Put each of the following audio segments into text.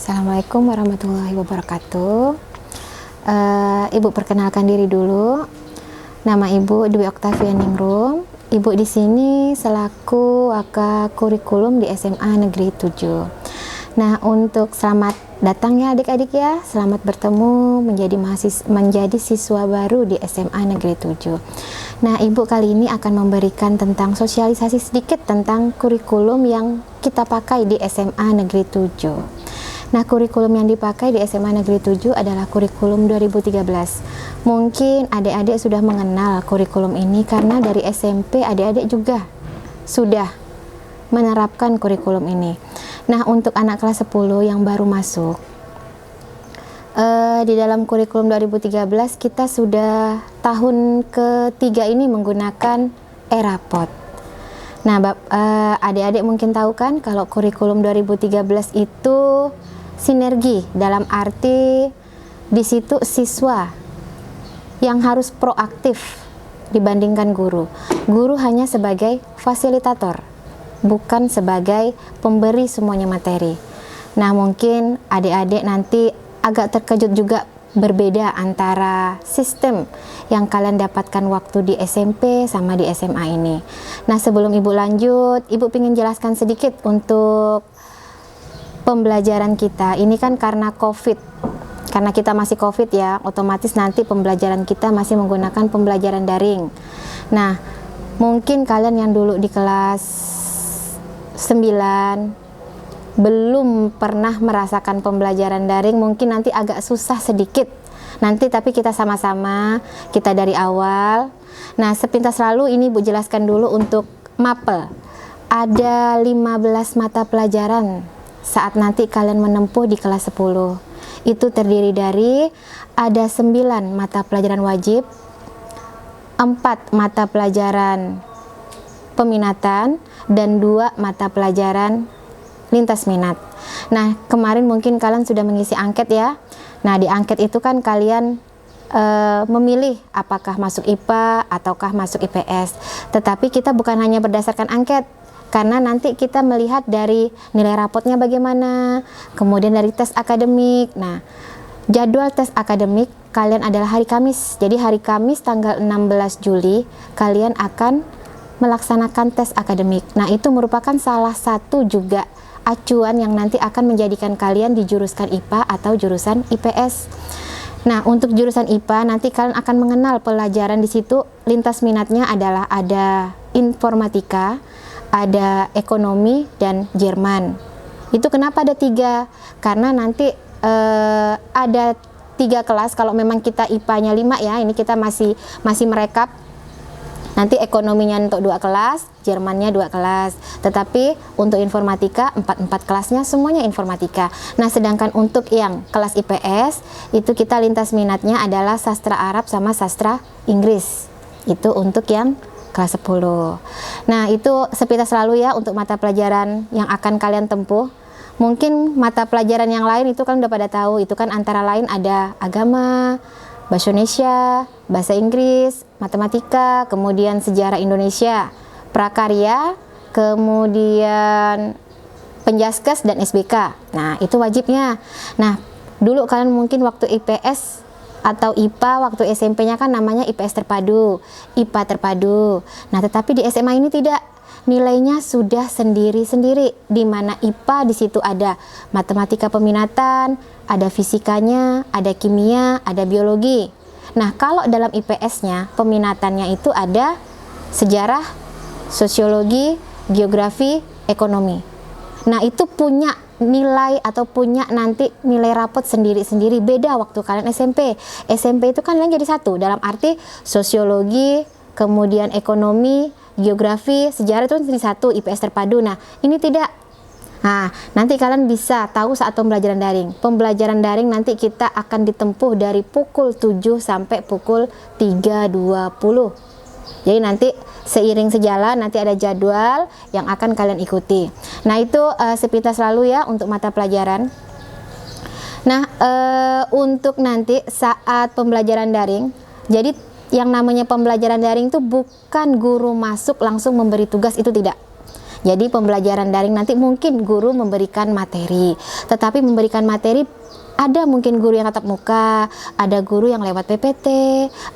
Assalamualaikum warahmatullahi wabarakatuh. Ibu perkenalkan diri dulu. Nama Ibu Dwi Oktavia Ningrum. Ibu di sini selaku Waka Kurikulum di SMA Negeri 7. Nah, untuk selamat datang ya adik-adik ya. Selamat bertemu menjadi siswa baru di SMA Negeri 7. Nah, Ibu kali ini akan memberikan tentang sosialisasi sedikit tentang kurikulum yang kita pakai di SMA Negeri 7. Nah, kurikulum yang dipakai di SMA Negeri 7 adalah kurikulum 2013. Mungkin adik-adik sudah mengenal kurikulum ini karena dari SMP adik-adik juga sudah menerapkan kurikulum ini. Nah, untuk anak kelas 10 yang baru masuk, di dalam kurikulum 2013 kita sudah tahun ketiga ini menggunakan e-rapot. Nah, adik-adik mungkin tahu kan kalau kurikulum 2013 itu sinergi, dalam arti di situ siswa yang harus proaktif dibandingkan guru. Guru hanya sebagai fasilitator, bukan sebagai pemberi semuanya materi. Nah, mungkin adik-adik nanti agak terkejut juga berbeda antara sistem yang kalian dapatkan waktu di SMP sama di SMA ini. Nah, sebelum Ibu lanjut, Ibu ingin jelaskan sedikit untuk pembelajaran kita. Ini kan karena COVID, karena kita masih COVID ya, otomatis nanti pembelajaran kita masih menggunakan pembelajaran daring. Nah, mungkin kalian yang dulu di kelas 9 belum pernah merasakan pembelajaran daring, mungkin nanti agak susah sedikit. Nanti tapi kita sama-sama, kita dari awal. Nah, sepintas lalu ini Bu jelaskan dulu untuk MAPEL. Ada 15 mata pelajaran saat nanti kalian menempuh di kelas 10. Itu terdiri dari ada 9 mata pelajaran wajib, 4 mata pelajaran peminatan, dan 2 mata pelajaran lintas minat. Nah, kemarin mungkin kalian sudah mengisi angket ya. Nah, di angket itu kan kalian memilih apakah masuk IPA ataukah masuk IPS. Tetapi kita bukan hanya berdasarkan angket, karena nanti kita melihat dari nilai rapotnya bagaimana, kemudian dari tes akademik. Nah, jadwal tes akademik kalian adalah hari Kamis. Jadi hari Kamis tanggal 16 Juli kalian akan melaksanakan tes akademik. Nah, itu merupakan salah satu juga acuan yang nanti akan menjadikan kalian dijuruskan IPA atau jurusan IPS. Nah, untuk jurusan IPA nanti kalian akan mengenal pelajaran di situ. Lintas minatnya adalah ada informatika, ada ekonomi, dan Jerman. Itu kenapa ada 3? Karena nanti ada 3 kelas. Kalau memang kita IPA-nya 5 ya, ini kita masih merekap. Nanti ekonominya untuk 2 kelas, Jermannya 2 kelas. Tetapi untuk informatika 4 kelasnya semuanya informatika. Nah, sedangkan untuk yang kelas IPS itu kita lintas minatnya adalah sastra Arab sama sastra Inggris. Itu untuk yang kelas 10. Nah, itu sepintas lalu ya untuk mata pelajaran yang akan kalian tempuh. Mungkin mata pelajaran yang lain itu kan udah pada tahu. Itu kan antara lain ada agama, bahasa Indonesia, bahasa Inggris, matematika, kemudian sejarah Indonesia, prakarya, kemudian penjaskes dan SBK. Nah, itu wajibnya. Nah, dulu kalian mungkin waktu IPS atau IPA waktu SMP-nya kan namanya IPS terpadu, IPA terpadu. Nah, tetapi di SMA ini tidak. Nilainya sudah sendiri-sendiri, di mana IPA di situ ada matematika peminatan, ada fisikanya, ada kimia, ada biologi. Nah, kalau dalam IPS-nya peminatannya itu ada sejarah, sosiologi, geografi, ekonomi. Nah, itu punya nilai atau punya nanti nilai rapot sendiri-sendiri, beda waktu kalian SMP. SMP itu kan kalian jadi satu, dalam arti sosiologi, kemudian ekonomi, geografi, sejarah itu jadi satu, IPS terpadu. Nah, ini tidak. Nah, nanti kalian bisa tahu saat pembelajaran daring. Pembelajaran daring nanti kita akan ditempuh dari pukul 7 sampai pukul 3.20. Jadi nanti seiring sejalan nanti ada jadwal yang akan kalian ikuti. Nah, itu sepintas lalu ya untuk mata pelajaran. Nah, untuk nanti saat pembelajaran daring, jadi yang namanya pembelajaran daring itu bukan guru masuk langsung memberi tugas, itu tidak. Jadi pembelajaran daring nanti mungkin guru memberikan materi, tetapi memberikan materi ada mungkin guru yang tatap muka, ada guru yang lewat PPT,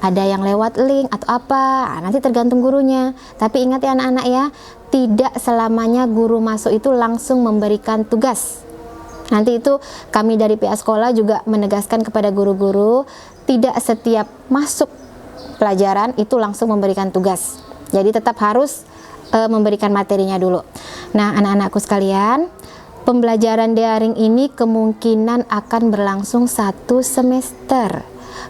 ada yang lewat link atau apa. Nanti tergantung gurunya. Tapi ingat ya anak-anak ya, tidak selamanya guru masuk itu langsung memberikan tugas. Nanti itu kami dari pihak sekolah juga menegaskan kepada guru-guru, tidak setiap masuk pelajaran itu langsung memberikan tugas. Jadi tetap harus memberikan materinya dulu. Nah, anak-anakku sekalian, pembelajaran daring ini kemungkinan akan berlangsung 1 semester.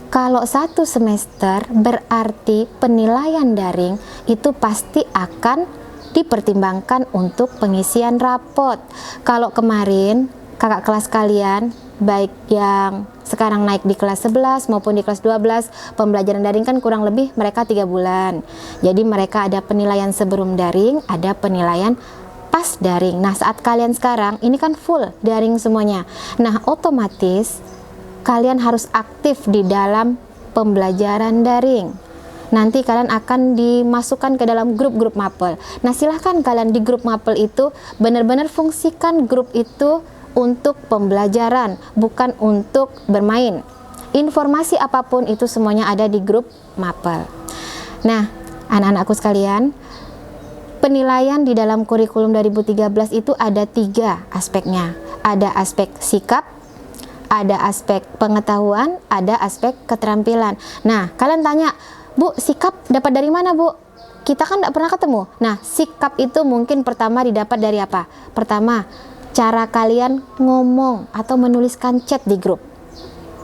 Kalau 1 semester berarti penilaian daring itu pasti akan dipertimbangkan untuk pengisian rapot. Kalau kemarin kakak kelas kalian, baik yang sekarang naik di kelas 11 maupun di kelas 12, pembelajaran daring kan kurang lebih mereka 3 bulan. Jadi mereka ada penilaian sebelum daring, ada penilaian pas daring. Nah, saat kalian sekarang ini kan full daring semuanya. Nah, otomatis kalian harus aktif di dalam pembelajaran daring. Nanti kalian akan dimasukkan ke dalam grup-grup mapel. Nah, silahkan kalian di grup mapel itu benar-benar fungsikan grup itu untuk pembelajaran, bukan untuk bermain. Informasi apapun itu semuanya ada di grup mapel. Nah, anak-anakku sekalian, penilaian di dalam kurikulum 2013 itu ada 3 aspeknya. Ada aspek sikap, ada aspek pengetahuan, ada aspek keterampilan. Nah, kalian tanya, Bu, sikap dapat dari mana, Bu? Kita kan tidak pernah ketemu. Nah, sikap itu mungkin pertama didapat dari apa? Pertama, cara kalian ngomong atau menuliskan chat di grup.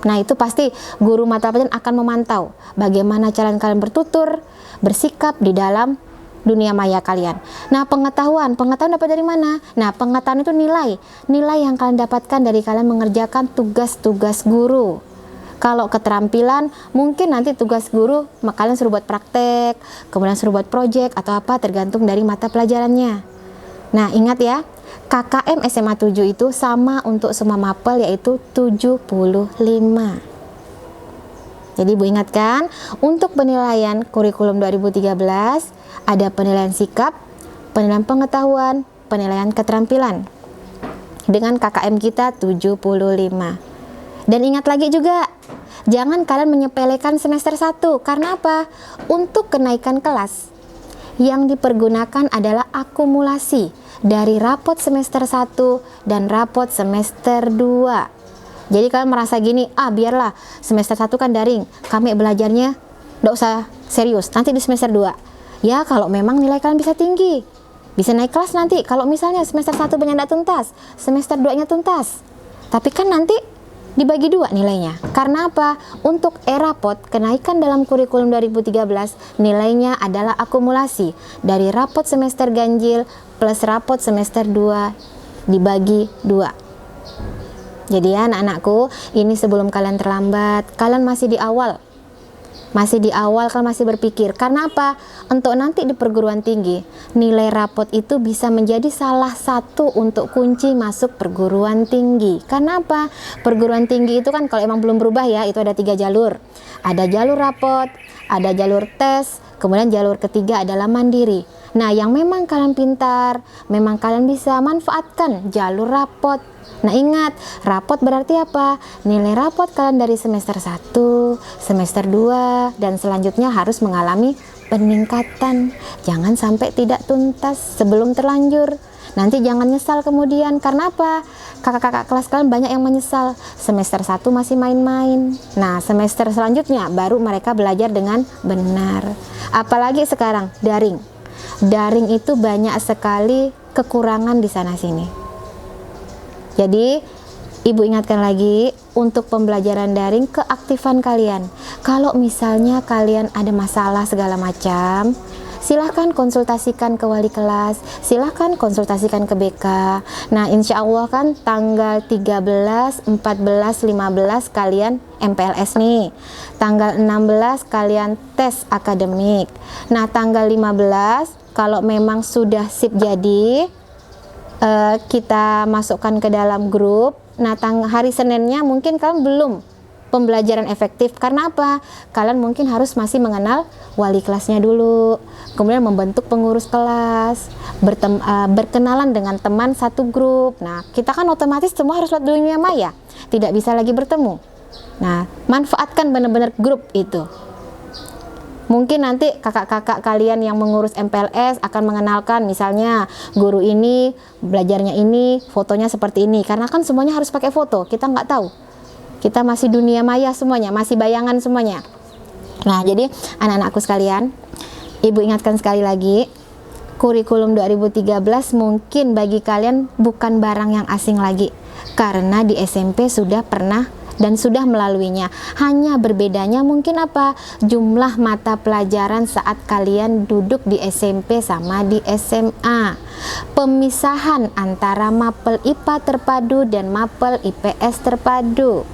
Nah, itu pasti guru mata pelajaran akan memantau bagaimana cara kalian bertutur, bersikap di dalam dunia maya kalian. Nah, pengetahuan dapat dari mana? Nah, pengetahuan itu nilai yang kalian dapatkan dari kalian mengerjakan tugas-tugas guru. Kalau keterampilan, mungkin nanti tugas guru kalian suruh buat praktek, kemudian suruh buat project atau apa, tergantung dari mata pelajarannya. Nah, ingat ya, KKM SMA 7 itu sama untuk semua mapel, yaitu 75. Jadi Bu ingatkan, untuk penilaian kurikulum 2013 ada penilaian sikap, penilaian pengetahuan, penilaian keterampilan. Dengan KKM kita 75. Dan ingat lagi juga, jangan kalian menyepelekan semester 1. Karena apa? Untuk kenaikan kelas yang dipergunakan adalah akumulasi dari rapot semester 1 dan rapot semester 2. Jadi kalian merasa gini, biarlah semester 1 kan daring, kami belajarnya nggak usah serius, nanti di semester 2. Ya, kalau memang nilai kalian bisa tinggi, bisa naik kelas nanti. Kalau misalnya semester 1 banyak nggak tuntas, semester 2-nya tuntas. Tapi kan nanti dibagi 2 nilainya. Karena apa? Untuk e-rapot, kenaikan dalam kurikulum 2013, nilainya adalah akumulasi dari rapot semester ganjil plus rapot semester 2 dibagi 2. Jadi ya anak-anakku, ini sebelum kalian terlambat, kalian masih di awal. Kalian masih berpikir. Karena apa? Untuk nanti di perguruan tinggi, nilai rapot itu bisa menjadi salah satu untuk kunci masuk perguruan tinggi. Karena apa? Perguruan tinggi itu kan kalau emang belum berubah ya, itu ada 3 jalur. Ada jalur rapot, ada jalur tes, kemudian jalur ketiga adalah mandiri. Nah, yang memang kalian pintar, memang kalian bisa manfaatkan jalur rapot. Nah, ingat, rapot berarti apa? Nilai rapot kalian dari semester 1, semester 2, dan selanjutnya harus mengalami peningkatan. Jangan sampai tidak tuntas sebelum terlanjur. Nanti jangan nyesal kemudian. Karena apa? Kakak-kakak kelas kalian banyak yang menyesal. Semester 1 masih main-main. Nah, semester selanjutnya baru mereka belajar dengan benar. Apalagi sekarang, daring. Daring itu banyak sekali kekurangan di sana-sini. Jadi, Ibu ingatkan lagi, untuk pembelajaran daring, keaktifan kalian. Kalau misalnya kalian ada masalah segala macam, silahkan konsultasikan ke wali kelas, silahkan konsultasikan ke BK. Nah, insya Allah kan tanggal 13, 14, 15 kalian MPLS nih. Tanggal 16 kalian tes akademik. Nah, tanggal 15 kalau memang sudah sip jadi, kita masukkan ke dalam grup. Nah, hari Seninnya mungkin kalian belum pembelajaran efektif. Karena apa? Kalian mungkin harus masih mengenal wali kelasnya dulu, kemudian membentuk pengurus kelas, berkenalan dengan teman satu grup. Nah, kita kan otomatis semua harus lewat dunia maya, tidak bisa lagi bertemu. Nah, manfaatkan benar-benar grup itu. Mungkin nanti kakak-kakak kalian yang mengurus MPLS akan mengenalkan, misalnya guru ini belajarnya ini, fotonya seperti ini. Karena kan semuanya harus pakai foto, kita nggak tahu. Kita masih dunia maya semuanya, masih bayangan semuanya. Nah, jadi anak-anakku sekalian, Ibu ingatkan sekali lagi, kurikulum 2013 mungkin bagi kalian bukan barang yang asing lagi. Karena di SMP sudah pernah dan sudah melaluinya. Hanya berbedanya mungkin apa? Jumlah mata pelajaran saat kalian duduk di SMP sama di SMA. Pemisahan antara mapel IPA terpadu dan mapel IPS terpadu.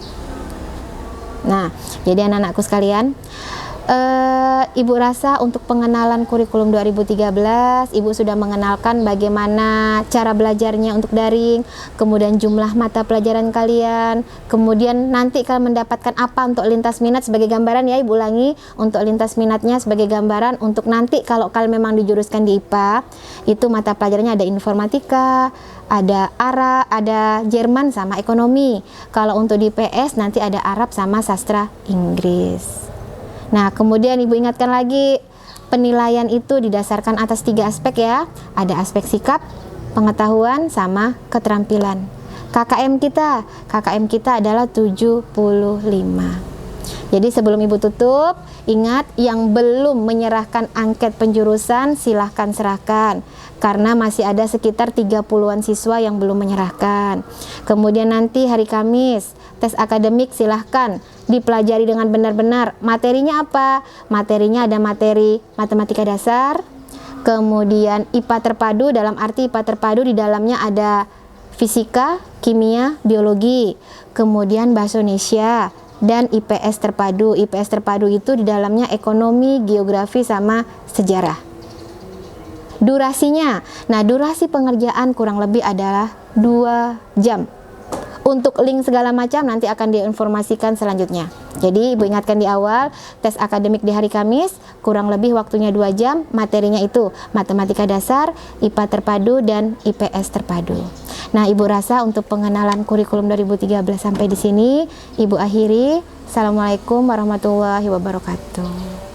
Nah, jadi anak-anakku sekalian, Ibu rasa untuk pengenalan kurikulum 2013, Ibu sudah mengenalkan bagaimana cara belajarnya untuk daring, kemudian jumlah mata pelajaran kalian, kemudian nanti kalian mendapatkan apa untuk lintas minat sebagai gambaran ya, Ibu ulangi, untuk lintas minatnya sebagai gambaran untuk nanti kalau kalian memang dijuruskan di IPA, itu mata pelajarannya ada informatika, ada Arab, ada Jerman sama ekonomi. Kalau untuk di IPS nanti ada Arab sama sastra Inggris. Nah, kemudian Ibu ingatkan lagi, penilaian itu didasarkan atas 3 aspek ya. Ada aspek sikap, pengetahuan, sama keterampilan. KKM kita adalah 75. Jadi sebelum Ibu tutup, ingat yang belum menyerahkan angket penjurusan silahkan serahkan. Karena masih ada sekitar 30-an siswa yang belum menyerahkan. Kemudian nanti hari Kamis, tes akademik silahkan dipelajari dengan benar-benar. Materinya apa? Materinya ada materi matematika dasar, kemudian IPA terpadu, dalam arti IPA terpadu di dalamnya ada fisika, kimia, biologi, kemudian bahasa Indonesia, dan IPS terpadu. IPS terpadu itu di dalamnya ekonomi, geografi, sama sejarah. Durasinya, nah durasi pengerjaan kurang lebih adalah 2 jam. Untuk link segala macam nanti akan diinformasikan selanjutnya. Jadi Ibu ingatkan di awal, tes akademik di hari Kamis kurang lebih waktunya 2 jam, materinya itu matematika dasar, IPA terpadu, dan IPS terpadu. Nah, Ibu rasa untuk pengenalan kurikulum 2013 sampai di sini Ibu akhiri. Assalamualaikum warahmatullahi wabarakatuh.